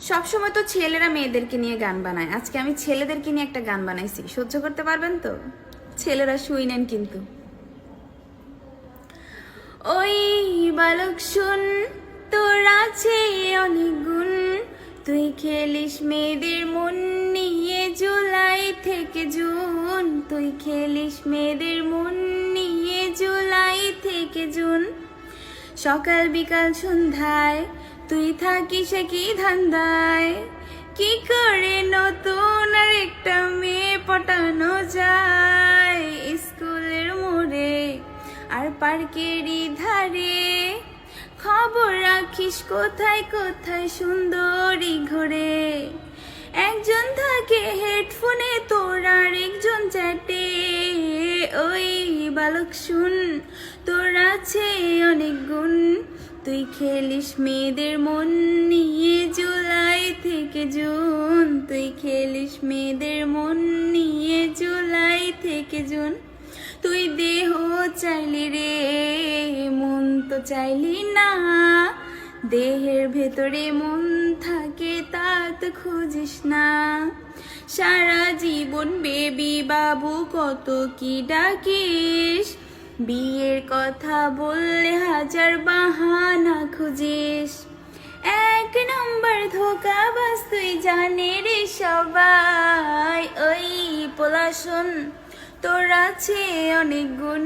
সবসময় তো ছেলেরা মেয়েদেরকে নিয়ে গান বানায়, আজকে আমি ছেলেদেরকে নিয়ে একটা গান বানাইছি, সহ্য করতে পারবেন তো? ছেলেরা শুই নেন কিন্তু। ওই বালক শুন, তোর আছে অনেক গুণ, তুই খেলিস মেয়েদের মন নিয়ে জুলাই থেকে জুন, তুই খেলিস মেয়েদের মন নিয়ে জুলাই থেকে জুন। সকাল বিকাল সন্ধ্যায় তুই থাকিস কি ধান্দায়, কি করে নতুন আর একটা মেয়ে পটানো যায় স্কুলের মোড়ে আর পার্কেরই ধারে। খবর রাখিস কোথায় কোথায় সুন্দরী ঘোরে, একজন থাকে হেডফোনে তোর আর একজন চ্যাটে। ওই বালক শুন, তোর আছে অনেক গুণ, তুই খেলিস মেয়েদের মন নিয়ে জুলাই থেকে জুন, তুই খেলিস মেয়েদের মন নিয়ে জুলাই থেকে জুন। তুই দেহ চাইলি রে, মন তো চাইলি না, দেহের ভেতরে মন থাকে তা তো খুঁজিস না। সারা জীবন বেবি বাবু কত কি ডাকিস, বিয়ের কথা বললে হাজার বাহানা খুঁজিস। এক নম্বর ধোঁকাবাজ তুই জানে রে সবাই। ওই পোলা শোন, তোর আছে অনেক গুণ,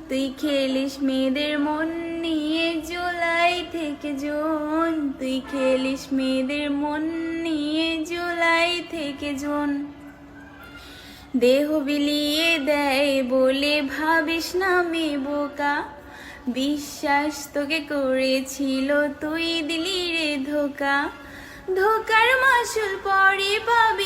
তুই খেলিস মেয়েদের মন নিয়ে জুলাই থেকে জুন, তুই খেলিস মেয়েদের মন নিয়ে জুলাই থেকে জুন। দেহ বিলিয়ে দেয় বলে ভাবিস না মে বোকা, বিশ্বাস তোকে করেছিল তুই দিলি রে ধোকা। ধোকার মাসুল পরে পাবি